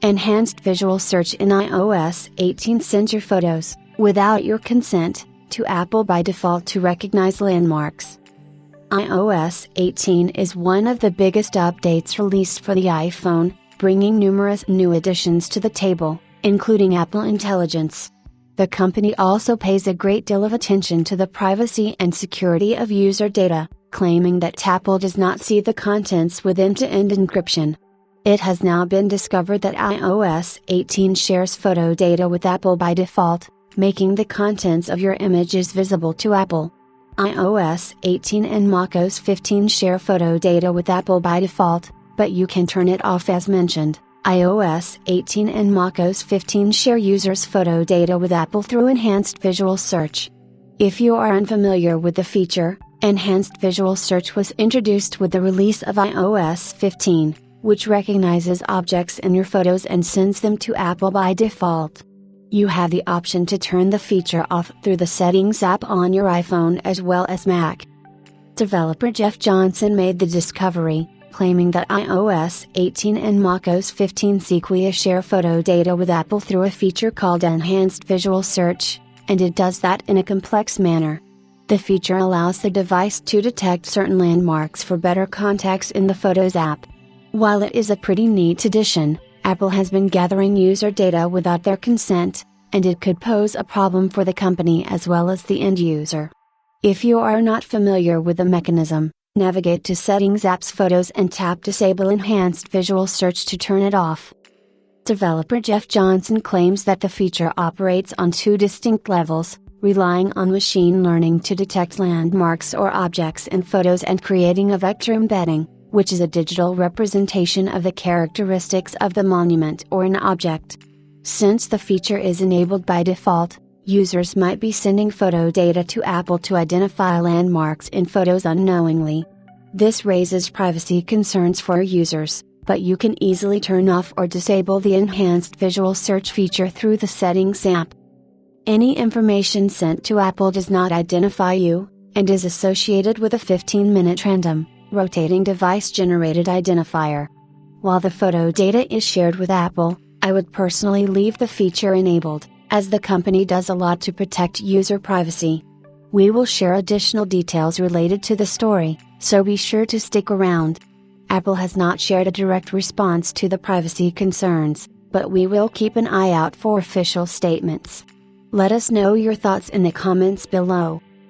Enhanced visual search in iOS 18 sends your photos, without your consent, to Apple by default to recognize landmarks. iOS 18 is one of the biggest updates released for the iPhone, bringing numerous new additions to the table, including Apple Intelligence. The company also pays a great deal of attention to the privacy and security of user data, claiming that Apple does not see the contents with end-to-end encryption. It has now been discovered that iOS 18 shares photo data with Apple by default, making the contents of your images visible to Apple. iOS 18 and macOS 15 share photo data with Apple by default, but you can turn it off as mentioned. iOS 18 and macOS 15 share users' photo data with Apple through Enhanced Visual Search. If you are unfamiliar with the feature, Enhanced Visual Search was introduced with the release of iOS 15, which recognizes objects in your photos and sends them to Apple by default. You have the option to turn the feature off through the Settings app on your iPhone as well as Mac. Developer Jeff Johnson made the discovery, claiming that iOS 18 and macOS 15 sequia share photo data with Apple through a feature called Enhanced Visual Search, and it does that in a complex manner. The feature allows the device to detect certain landmarks for better context in the Photos app. While it is a pretty neat addition, Apple has been gathering user data without their consent, and it could pose a problem for the company as well as the end user. If you are not familiar with the mechanism, navigate to Settings app's Photos and tap Disable Enhanced Visual Search to turn it off. Developer Jeff Johnson claims that the feature operates on two distinct levels, relying on machine learning to detect landmarks or objects in photos and creating a vector embedding, which is a digital representation of the characteristics of the monument or an object. Since the feature is enabled by default, users might be sending photo data to Apple to identify landmarks in photos unknowingly. This raises privacy concerns for users, but you can easily turn off or disable the Enhanced Visual Search feature through the Settings app. Any information sent to Apple does not identify you, and is associated with a 15-minute random, rotating device-generated identifier. While the photo data is shared with Apple, I would personally leave the feature enabled, as the company does a lot to protect user privacy. We will share additional details related to the story, so be sure to stick around. Apple has not shared a direct response to the privacy concerns, but we will keep an eye out for official statements. Let us know your thoughts in the comments below.